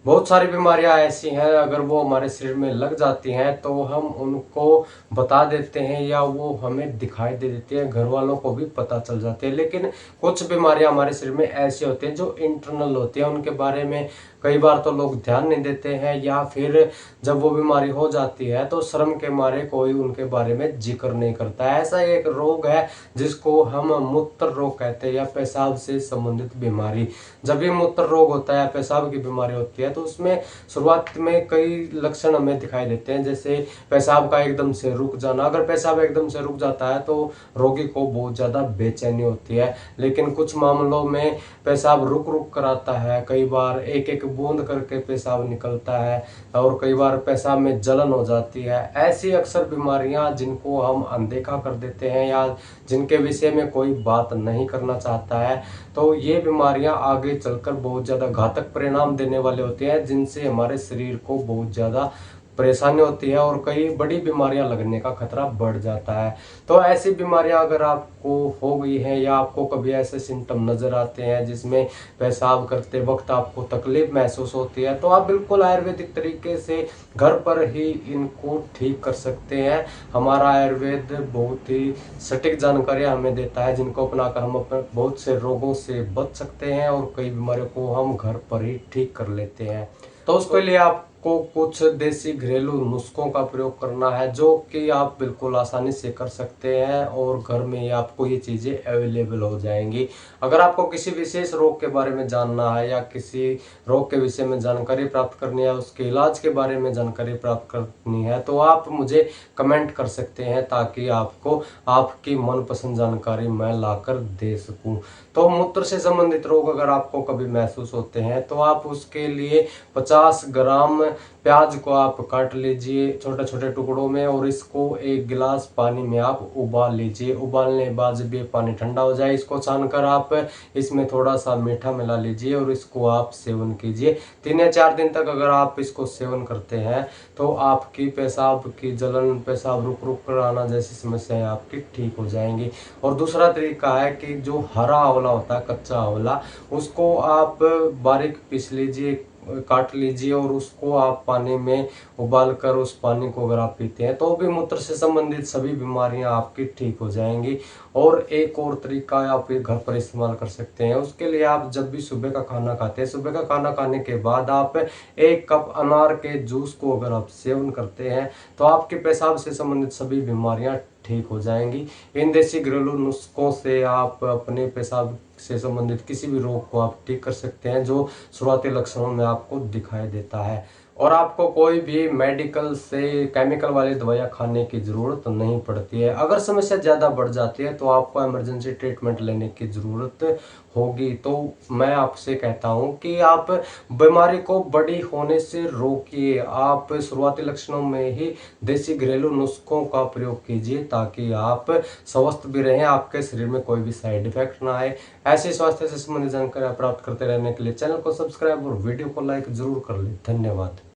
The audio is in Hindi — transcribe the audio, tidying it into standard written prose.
बहुत सारी बीमारियां ऐसी हैं, अगर वो हमारे शरीर में लग जाती हैं तो हम उनको बता देते हैं या वो हमें दिखाई दे देती हैं, घर वालों को भी पता चल जाती है। लेकिन कुछ बीमारियां हमारे शरीर में ऐसी होती हैं जो इंटरनल होती हैं, उनके बारे में कई बार तो लोग ध्यान नहीं देते हैं, या फिर जब वो बीमारी हो जाती है तो शर्म के मारे कोई उनके बारे में जिक्र नहीं करता है। ऐसा एक रोग है जिसको हम मूत्र रोग कहते हैं, या पेशाब से संबंधित बीमारी। जब भी मूत्र रोग होता है, पेशाब की बीमारी होती है, तो उसमें शुरुआत में कई लक्षण हमें दिखाई देते हैं, जैसे पेशाब का एकदम से रुक जाना। अगर पेशाब एकदम से रुक जाता है तो रोगी को बहुत ज़्यादा बेचैनी होती है। लेकिन कुछ मामलों में पेशाब रुक रुक कर आता है, कई बार एक एक बूंद करके पेशाब निकलता है, और कई बार पेशाब में जलन हो जाती है। ऐसी अक्सर बीमारियां जिनको हम अनदेखा कर देते हैं या जिनके विषय में कोई बात नहीं करना चाहता है, तो ये बीमारियां आगे चलकर बहुत ज़्यादा घातक परिणाम देने वाले होते हैं, जिनसे हमारे शरीर को बहुत ज़्यादा परेशानी होती है और कई बड़ी बीमारियां लगने का खतरा बढ़ जाता है। तो ऐसी बीमारियां अगर आपको हो गई हैं, या आपको कभी ऐसे सिम्टम नज़र आते हैं जिसमें पेशाब करते वक्त आपको तकलीफ महसूस होती है, तो आप बिल्कुल आयुर्वेदिक तरीके से घर पर ही इनको ठीक कर सकते हैं। हमारा आयुर्वेद बहुत ही सटीक जानकारियाँ हमें देता है, जिनको अपनाकर हम अपने बहुत से रोगों से बच सकते हैं और कई बीमारियों को हम घर पर ही ठीक कर लेते हैं। तो उसके लिए आपको कुछ देसी घरेलू नुस्खों का प्रयोग करना है, जो कि आप बिल्कुल आसानी से कर सकते हैं और घर में ही आपको ये चीज़ें अवेलेबल हो जाएंगी। अगर आपको किसी विशेष रोग के बारे में जानना है, या किसी रोग के विषय में जानकारी प्राप्त करनी है, उसके इलाज के बारे में जानकारी प्राप्त करनी है, तो आप मुझे कमेंट कर सकते हैं, ताकि आपको आपकी मनपसंद जानकारी मैं लाकर दे सकूं। तो मूत्र से संबंधित रोग अगर आपको कभी महसूस होते हैं, तो आप उसके लिए 50 ग्राम प्याज को आप काट लीजिए छोटे छोटे टुकड़ों में, और इसको 1 गिलास पानी में आप उबाल लीजिए। उबालने के बाद जब ये पानी ठंडा हो जाए, इसको छानकर आप इसमें थोड़ा सा मीठा मिला लीजिए और इसको आप सेवन कीजिए। 3 या 4 दिन तक अगर आप इसको सेवन करते हैं, तो आपकी पेशाब की जलन, पेशाब रुक रुक कर आना जैसी समस्याएं आपकी ठीक हो जाएंगी। और दूसरा तरीका है कि जो हरा आंवला होता है, कच्चा आंवला, उसको आप बारीक पीस लीजिए, काट लीजिए, और उसको आप पानी में उबाल कर उस पानी को अगर आप पीते हैं, तो भी मूत्र से संबंधित सभी बीमारियां आपकी ठीक हो जाएंगी। और एक और तरीका आप ये घर पर इस्तेमाल कर सकते हैं। उसके लिए आप जब भी सुबह का खाना खाते हैं, सुबह का खाना खाने के बाद आप 1 कप अनार के जूस को अगर आप सेवन करते हैं, तो आपके पेशाब से संबंधित सभी बीमारियां ठीक हो जाएंगी। इन देसी घरेलू नुस्खों से आप अपने पेशाब से संबंधित किसी भी रोग को आप ठीक कर सकते हैं, जो शुरुआती लक्षणों में आपको दिखाई देता है। और आपको कोई भी मेडिकल से केमिकल वाली दवाइयाँ खाने की ज़रूरत नहीं पड़ती है। अगर समस्या ज़्यादा बढ़ जाती है तो आपको इमरजेंसी ट्रीटमेंट लेने की ज़रूरत होगी। तो मैं आपसे कहता हूं कि आप बीमारी को बड़ी होने से रोकिए। आप शुरुआती लक्षणों में ही देसी घरेलू नुस्खों का प्रयोग कीजिए, ताकि आप स्वस्थ भी रहें, आपके शरीर में कोई भी साइड इफेक्ट ना आए। ऐसे स्वास्थ्य से संबंधित जानकारी प्राप्त करते रहने के लिए चैनल को सब्सक्राइब और वीडियो को लाइक जरूर कर लें। धन्यवाद।